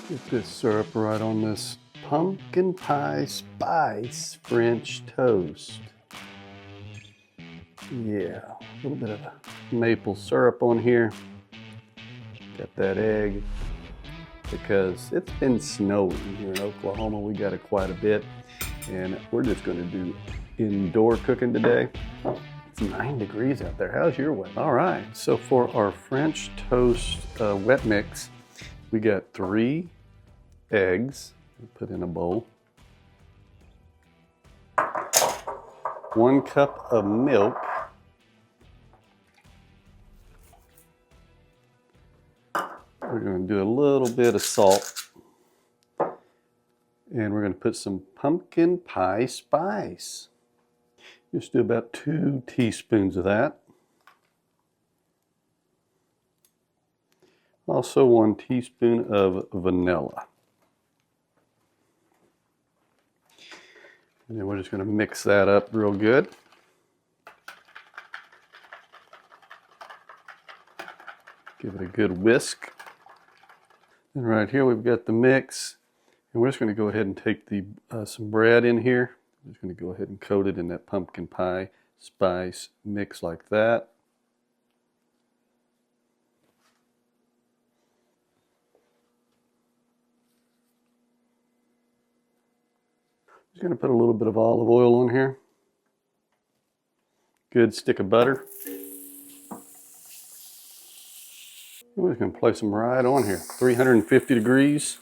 Get this syrup right on this pumpkin pie spice French toast. Yeah, a little bit of maple syrup on here. Got that egg. Because it's been snowing here in Oklahoma. We got it quite a bit. And we're just going to do indoor cooking today. It's 9 degrees out there. How's your weather? All right, so for our French toast wet mix, we got 3 eggs. Put in a bowl. 1 cup of milk. We're going to do a little bit of salt. And we're going to put some pumpkin pie spice. Just do about 2 teaspoons of that. Also 1 teaspoon of vanilla. And then we're just going to mix that up real good. Give it a good whisk. And right here we've got the mix. And we're just going to go ahead and take the some bread in here. I'm just going to go ahead and coat it in that pumpkin pie spice mix like that. Just going to put a little bit of olive oil on here. Good stick of butter. We're just going to place them right on here. 350 degrees.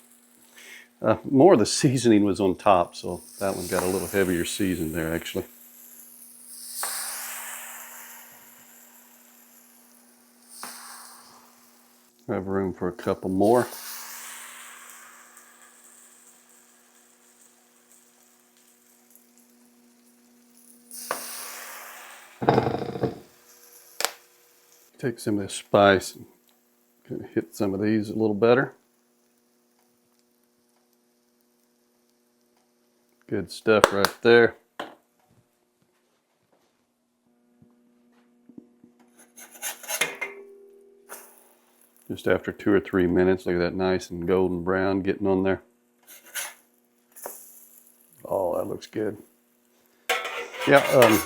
More of the seasoning was on top, so that one got a little heavier seasoned there actually. I have room for a couple more. Take some of this spice and kind of hit some of these a little better. Good stuff right there. Just after 2 or 3 minutes, look at that nice and golden brown getting on there. Oh, that looks good. Yeah,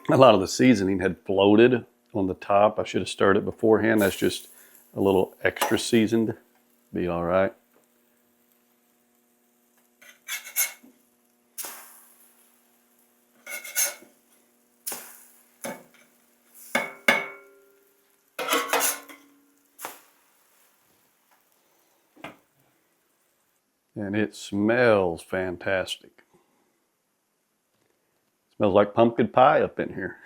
a lot of the seasoning had floated on the top. I should have stirred it beforehand. That's just a little extra seasoned. Be all right. And it smells fantastic. It smells like pumpkin pie up in here.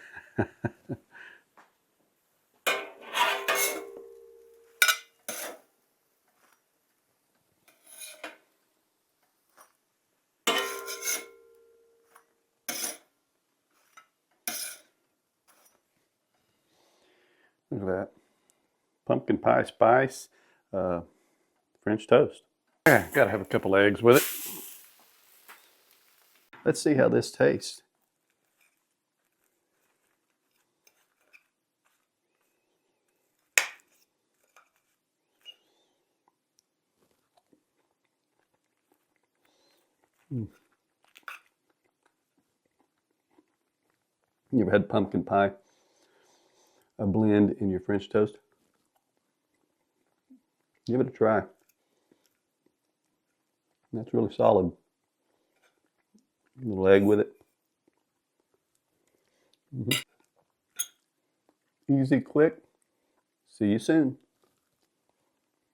Look at that. Pumpkin pie spice French toast. Yeah, gotta have a couple eggs with it. Let's see how this tastes. You ever had pumpkin pie, a blend in your French toast? Give it a try. That's really solid. A little egg with it. Easy, quick. See you soon.